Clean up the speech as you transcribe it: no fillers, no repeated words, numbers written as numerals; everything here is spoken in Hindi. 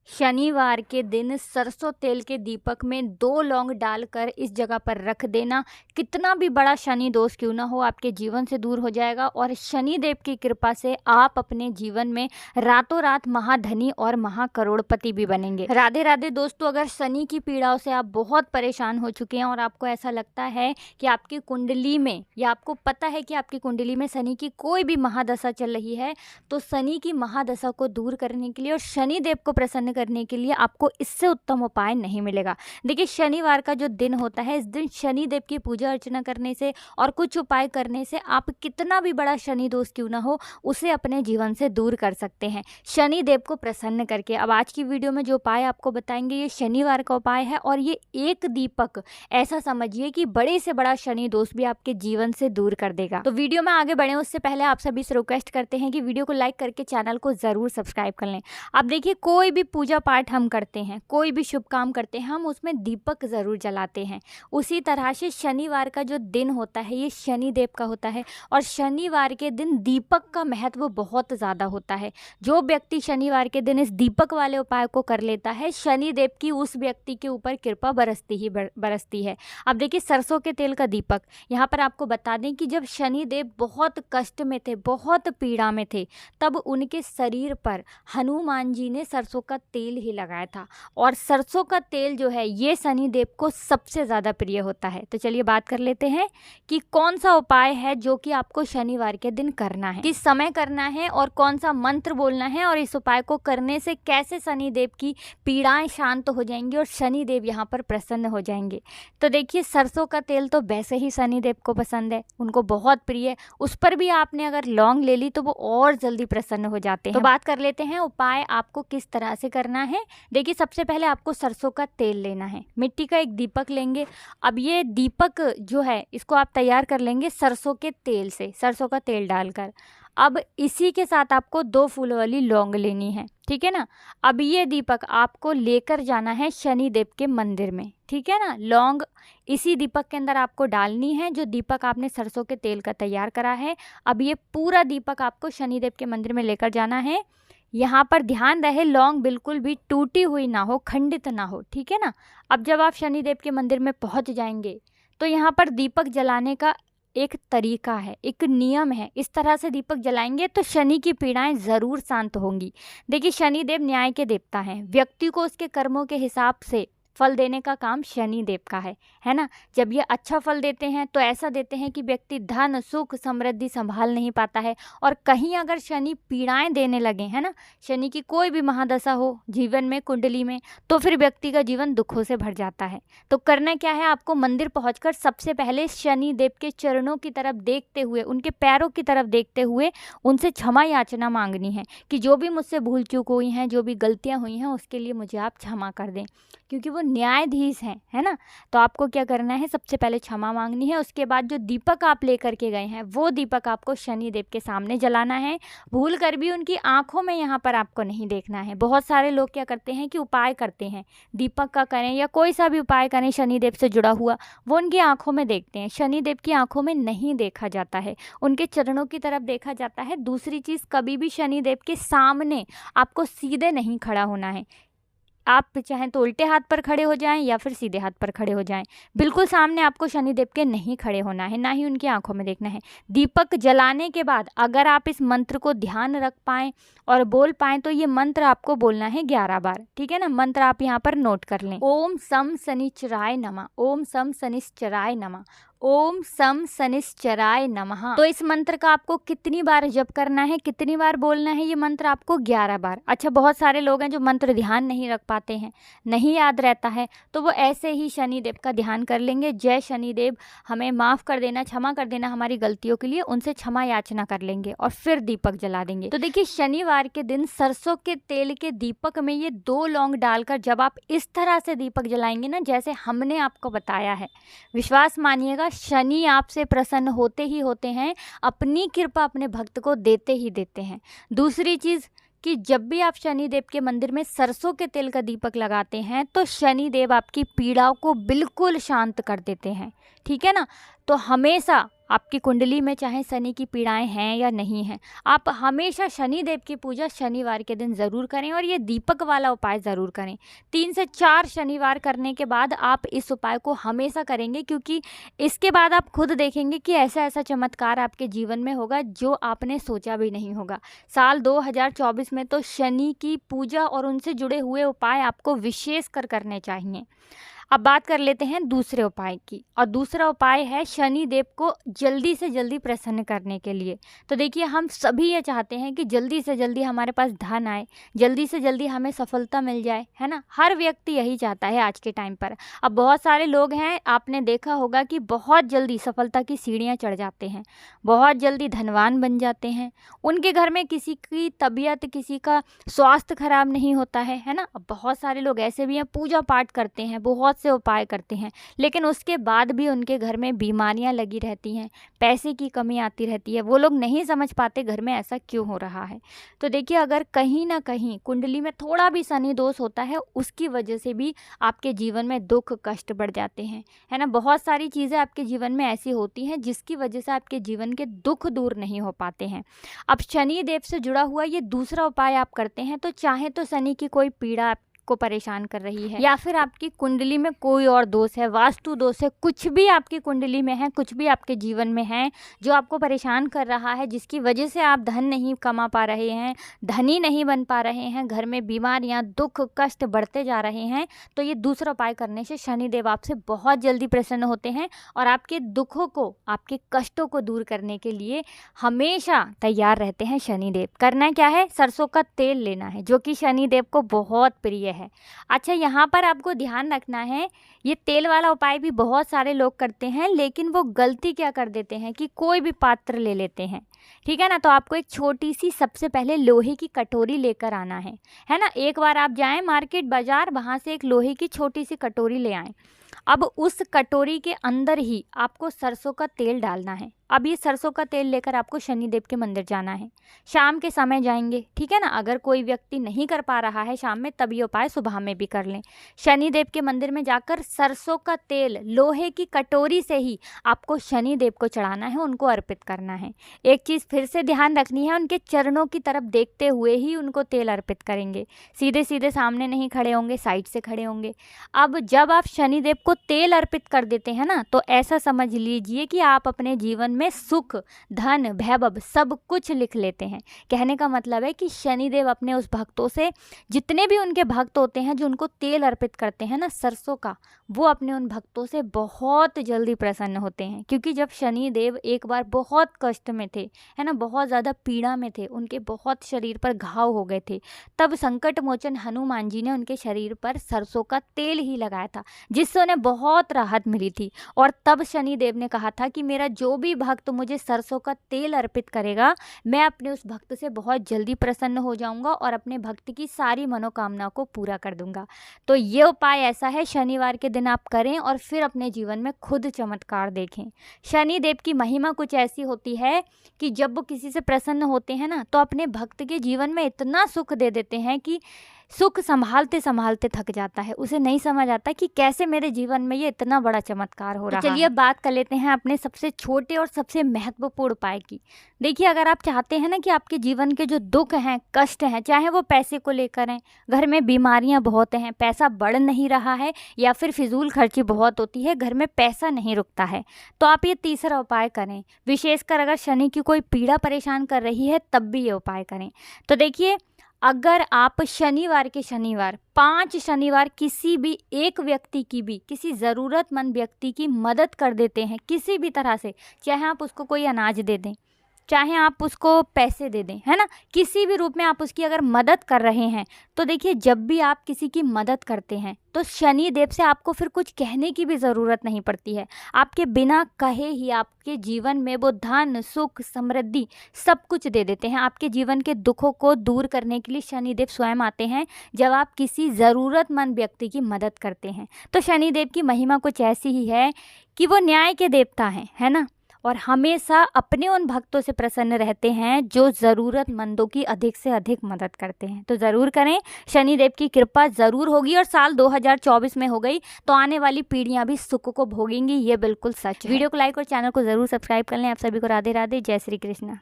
शनिवार के दिन सरसों तेल के दीपक में 2 लौंग डालकर इस जगह पर रख देना। कितना भी बड़ा शनि दोष क्यों ना हो, आपके जीवन से दूर हो जाएगा और शनि देव की कृपा से आप अपने जीवन में रातों रात महाधनी और महाकरोड़पति भी बनेंगे। राधे राधे दोस्तों, अगर शनि की पीड़ाओं से आप बहुत परेशान हो चुके हैं और आपको ऐसा लगता है कि आपकी कुंडली में, या आपको पता है कि आपकी कुंडली में शनि की कोई भी महादशा चल रही है, तो शनि की महादशा को दूर करने के लिए और शनि देव को प्रसन्न करने के लिए आपको इससे उत्तम उपाय नहीं मिलेगा। देखिए, शनिवार का जो दिन होता है, इस दिन शनि देव की पूजा अर्चना करने से और कुछ उपाय करने से आप कितना भी बड़ा शनि दोष क्यों ना हो, उसे अपने जीवन से दूर कर सकते हैं शनि देव को प्रसन्न करके। अब आज की वीडियो में जो उपाय आपको बताएंगे, ये शनिवार का उपाय है और ये एक दीपक ऐसा समझिए कि बड़े से बड़ा शनि दोष भी आपके जीवन से दूर कर देगा। तो वीडियो में आगे बढ़े उससे पहले आप सभी से रिक्वेस्ट करते हैं कि वीडियो को लाइक करके चैनल को जरूर सब्सक्राइब कर लें। अब देखिए, कोई भी पूजा पाठ हम करते हैं, कोई भी शुभ काम करते हैं, हम उसमें दीपक ज़रूर जलाते हैं। उसी तरह से शनिवार का जो दिन होता है, ये शनि देव का होता है और शनिवार के दिन दीपक का महत्व बहुत ज़्यादा होता है। जो व्यक्ति शनिवार के दिन इस दीपक वाले उपाय को कर लेता है, शनि देव की उस व्यक्ति के ऊपर कृपा बरसती है। अब देखिए, सरसों के तेल का दीपक, यहाँ पर आपको बता दें कि जब शनि देव बहुत कष्ट में थे, बहुत पीड़ा में थे, तब उनके शरीर पर हनुमान जी ने सरसों का तेल ही लगाया था और सरसों का तेल जो है ये शनि देव को सबसे ज़्यादा प्रिय होता है। तो चलिए बात कर लेते हैं कि कौन सा उपाय है जो कि आपको शनिवार के दिन करना है, किस समय करना है और कौन सा मंत्र बोलना है, और इस उपाय को करने से कैसे शनि देव की पीड़ाएं शांत हो जाएंगी और शनि देव यहाँ पर प्रसन्न हो जाएंगे। तो देखिए, सरसों का तेल तो वैसे ही शनि देव को पसंद है, उनको बहुत प्रिय है। उस पर भी आपने अगर लौंग ले ली तो वो और जल्दी प्रसन्न हो जाते हैं। तो बात कर लेते हैं उपाय आपको किस तरह से करना है। देखिए, सबसे पहले आपको सरसों का तेल लेना है, मिट्टी का एक दीपक लेंगे। अब ये दीपक जो है, इसको आप तैयार कर लेंगे सरसों के तेल से, सरसों का तेल डालकर। अब इसी के साथ आपको 2 फूल वाली लौंग लेनी है, ठीक है ना। अब ये दीपक आपको लेकर जाना है शनि देव के मंदिर में, ठीक है ना। लौंग इसी दीपक के अंदर आपको डालनी है, जो दीपक आपने सरसों के तेल का तैयार करा है। अब ये पूरा दीपक आपको शनि देव के मंदिर में लेकर जाना है। यहाँ पर ध्यान रहे, लौंग बिल्कुल भी टूटी हुई ना हो, खंडित ना हो, ठीक है ना। अब जब आप शनि देव के मंदिर में पहुँच जाएंगे तो यहाँ पर दीपक जलाने का एक तरीका है, एक नियम है। इस तरह से दीपक जलाएंगे तो शनि की पीड़ाएं ज़रूर शांत होंगी। देखिए, शनि देव न्याय के देवता हैं, व्यक्ति को उसके कर्मों के हिसाब से फल देने का काम शनि देव का है ना। जब ये अच्छा फल देते हैं तो ऐसा देते हैं कि व्यक्ति धन सुख समृद्धि संभाल नहीं पाता है, और कहीं अगर शनि पीड़ाएं देने लगे, है ना, शनि की कोई भी महादशा हो जीवन में, कुंडली में, तो फिर व्यक्ति का जीवन दुखों से भर जाता है। तो करना क्या है, आपको मंदिर पहुंचकर सबसे पहले शनि देव के चरणों की तरफ देखते हुए, उनके पैरों की तरफ देखते हुए उनसे क्षमा याचना मांगनी है कि जो भी मुझसे भूल चूक हुई हैं, जो भी गलतियां हुई हैं, उसके लिए मुझे आप क्षमा कर दें, क्योंकि वो न्यायाधीश हैं, है ना। तो आपको क्या करना है, सबसे पहले क्षमा मांगनी है। उसके बाद जो दीपक आप लेकर के गए हैं, वो दीपक आपको शनि देव के सामने जलाना है। भूल कर भी उनकी आंखों में यहाँ पर आपको नहीं देखना है। बहुत सारे लोग क्या करते हैं कि उपाय करते हैं, दीपक का करें या कोई सा भी उपाय करें शनि देव से जुड़ा हुआ, वो उनकी आंखों में देखते हैं। शनि देव की आंखों में नहीं देखा जाता है, उनके चरणों की तरफ देखा जाता है। दूसरी चीज़, कभी भी शनि देव के सामने आपको सीधे नहीं खड़ा होना है। आप चाहें तो उल्टे हाथ पर खड़े हो जाएं या फिर सीधे हाथ पर खड़े हो जाएं, बिल्कुल सामने आपको शनिदेव के नहीं खड़े होना है, ना ही उनकी आंखों में देखना है। दीपक जलाने के बाद अगर आप इस मंत्र को ध्यान रख पाएं और बोल पाएं तो ये मंत्र आपको बोलना है 11 बार, ठीक है ना। मंत्र आप यहाँ पर नोट कर लें। ओम सम शनिश्चराय नमः, ओम सम शनिश्चराय नमः, ओम सम शनिश्चराय नमः। तो इस मंत्र का आपको कितनी बार जप करना है, कितनी बार बोलना है, ये मंत्र आपको 11 बार। अच्छा, बहुत सारे लोग हैं जो मंत्र ध्यान नहीं रख पाते हैं, नहीं याद रहता है, तो वो ऐसे ही शनिदेव का ध्यान कर लेंगे। जय शनिदेव, हमें माफ़ कर देना, क्षमा कर देना हमारी गलतियों के लिए, उनसे क्षमा याचना कर लेंगे और फिर दीपक जला देंगे। तो देखिए, शनिवार के दिन सरसों के तेल के दीपक में ये 2 लौंग डालकर जब आप इस तरह से दीपक जलाएंगे ना, जैसे हमने आपको बताया है, विश्वास मानिएगा, शनि आपसे प्रसन्न होते ही होते हैं, अपनी कृपा अपने भक्त को देते ही देते हैं। दूसरी चीज़ कि जब भी आप शनि देव के मंदिर में सरसों के तेल का दीपक लगाते हैं तो शनि देव आपकी पीड़ाओं को बिल्कुल शांत कर देते हैं, ठीक है ना। तो हमेशा आपकी कुंडली में चाहे शनि की पीड़ाएं हैं या नहीं हैं, आप हमेशा शनि देव की पूजा शनिवार के दिन ज़रूर करें और ये दीपक वाला उपाय ज़रूर करें। 3 से 4 शनिवार करने के बाद आप इस उपाय को हमेशा करेंगे, क्योंकि इसके बाद आप खुद देखेंगे कि ऐसा ऐसा चमत्कार आपके जीवन में होगा जो आपने सोचा भी नहीं होगा। साल 2024 में तो शनि की पूजा और उनसे जुड़े हुए उपाय आपको विशेष कर करने चाहिए। अब बात कर लेते हैं दूसरे उपाय की, और दूसरा उपाय है शनि देव को जल्दी से जल्दी प्रसन्न करने के लिए। तो देखिए, हम सभी ये चाहते हैं कि जल्दी से जल्दी हमारे पास धन आए, जल्दी से जल्दी हमें सफलता मिल जाए, है ना। हर व्यक्ति यही चाहता है आज के टाइम पर। अब बहुत सारे लोग हैं, आपने देखा होगा कि बहुत जल्दी सफलता की सीढ़ियाँ चढ़ जाते हैं, बहुत जल्दी धनवान बन जाते हैं। उनके घर में किसी की तबीयत, किसी का स्वास्थ्य खराब नहीं होता है ना। अब बहुत सारे लोग ऐसे भी हैं, पूजा पाठ करते हैं, बहुत से उपाय करते हैं, लेकिन उसके बाद भी उनके घर में बीमारियां लगी रहती हैं, पैसे की कमी आती रहती है। वो लोग नहीं समझ पाते घर में ऐसा क्यों हो रहा है। तो देखिए, अगर कहीं ना कहीं कुंडली में थोड़ा भी शनि दोष होता है, उसकी वजह से भी आपके जीवन में दुख कष्ट बढ़ जाते हैं, है ना। बहुत सारी चीज़ें आपके जीवन में ऐसी होती हैं जिसकी वजह से आपके जीवन के दुख दूर नहीं हो पाते हैं। अब शनि देव से जुड़ा हुआ ये दूसरा उपाय आप करते हैं, तो चाहे तो शनि की कोई पीड़ा को परेशान कर रही है, या फिर आपकी कुंडली में कोई और दोष है, वास्तु दोष है, कुछ भी आपकी कुंडली में है, कुछ भी आपके जीवन में है जो आपको परेशान कर रहा है, जिसकी वजह से आप धन नहीं कमा पा रहे हैं, धनी नहीं बन पा रहे हैं, घर में बीमारियां, दुख कष्ट बढ़ते जा रहे हैं, तो ये दूसरा उपाय करने से शनिदेव आपसे बहुत जल्दी प्रसन्न होते हैं और आपके दुखों को, आपके कष्टों को दूर करने के लिए हमेशा तैयार रहते हैं शनिदेव। करना क्या है, सरसों का तेल लेना है, जो कि शनिदेव को बहुत प्रिय है। अच्छा, यहाँ पर आपको ध्यान रखना है, ये तेल वाला उपाय भी बहुत सारे लोग करते हैं, लेकिन वो गलती क्या कर देते हैं कि कोई भी पात्र ले लेते हैं, ठीक है ना। तो आपको एक छोटी सी सबसे पहले लोहे की कटोरी लेकर आना है ना। एक बार आप जाएं मार्केट बाजार, वहाँ से एक लोहे की छोटी सी कटोरी ले आएं। अब उस कटोरी के अंदर ही आपको सरसों का तेल डालना है। अब ये सरसों का तेल लेकर आपको शनिदेव के मंदिर जाना है, शाम के समय जाएंगे, ठीक है ना। अगर कोई व्यक्ति नहीं कर पा रहा है शाम में, तब ये उपाय सुबह में भी कर लें। शनिदेव के मंदिर में जाकर सरसों का तेल लोहे की कटोरी से ही आपको शनिदेव को चढ़ाना है, उनको अर्पित करना है। एक चीज़ फिर से ध्यान रखनी है, उनके चरणों की तरफ देखते हुए ही उनको तेल अर्पित करेंगे, सीधे सीधे सामने नहीं खड़े होंगे, साइड से खड़े होंगे। अब जब आप शनिदेव को तेल अर्पित कर देते हैं ना, तो ऐसा समझ लीजिए कि आप अपने जीवन में सुख, धन, वैभव सब कुछ लिख लेते हैं। कहने का मतलब है कि शनिदेव अपने उस भक्तों से, जितने भी उनके भक्त होते हैं जो उनको तेल अर्पित करते हैं ना सरसों का, वो अपने उन भक्तों से बहुत जल्दी प्रसन्न होते हैं। क्योंकि जब शनिदेव एक बार बहुत कष्ट में थे, है ना, बहुत ज़्यादा पीड़ा में थे, उनके बहुत शरीर पर घाव हो गए थे, तब संकट मोचन हनुमान जी ने उनके शरीर पर सरसों का तेल ही लगाया था, जिससे उन्हें बहुत राहत मिली थी। और तब शनिदेव ने कहा था कि मेरा जो भी भक्त मुझे सरसों का तेल अर्पित करेगा, मैं अपने उस भक्त से बहुत जल्दी प्रसन्न हो जाऊंगा और अपने भक्त की सारी मनोकामना को पूरा कर दूंगा। तो ये उपाय ऐसा है, शनिवार के दिन आप करें और फिर अपने जीवन में खुद चमत्कार देखें। शनिदेव की महिमा कुछ ऐसी होती है कि जब वो किसी से प्रसन्न होते हैं ना, तो अपने भक्त के जीवन में इतना सुख दे देते हैं कि सुख संभालते संभालते थक जाता है, उसे नहीं समझ आता कि कैसे मेरे जीवन में ये इतना बड़ा चमत्कार हो रहा है। चलिए अब बात कर लेते हैं अपने सबसे छोटे और सबसे महत्वपूर्ण उपाय की। देखिए, अगर आप चाहते हैं ना कि आपके जीवन के जो दुख हैं, कष्ट हैं, चाहे वो पैसे को लेकर हैं, घर में बीमारियां बहुत हैं, पैसा बढ़ नहीं रहा है, या फिर फिजूल खर्ची बहुत होती है, घर में पैसा नहीं रुकता है, तो आप ये तीसरा उपाय करें। विशेषकर अगर शनि की कोई पीड़ा परेशान कर रही है, तब भी ये उपाय करें। तो देखिए, अगर आप शनिवार के शनिवार 5 शनिवार किसी भी एक व्यक्ति की भी, किसी ज़रूरतमंद व्यक्ति की मदद कर देते हैं किसी भी तरह से, चाहे आप उसको कोई अनाज दे दें, चाहे आप उसको पैसे दे दें, है ना, किसी भी रूप में आप उसकी अगर मदद कर रहे हैं, तो देखिए, जब भी आप किसी की मदद करते हैं तो शनि देव से आपको फिर कुछ कहने की भी ज़रूरत नहीं पड़ती है। आपके बिना कहे ही आपके जीवन में वो धन, सुख, समृद्धि सब कुछ दे देते हैं। आपके जीवन के दुखों को दूर करने के लिए शनिदेव स्वयं आते हैं जब आप किसी ज़रूरतमंद व्यक्ति की मदद करते हैं। तो शनिदेव की महिमा कुछ ऐसी ही है कि वो न्याय के देवता हैं, है ना, और हमेशा अपने उन भक्तों से प्रसन्न रहते हैं जो ज़रूरतमंदों की अधिक से अधिक मदद करते हैं। तो ज़रूर करें, शनिदेव की कृपा ज़रूर होगी और साल 2024 में हो गई तो आने वाली पीढ़ियां भी सुख को भोगेंगी, ये बिल्कुल सच है। वीडियो को लाइक और चैनल को ज़रूर सब्सक्राइब कर लें। आप सभी को राधे राधे, जय श्री कृष्ण।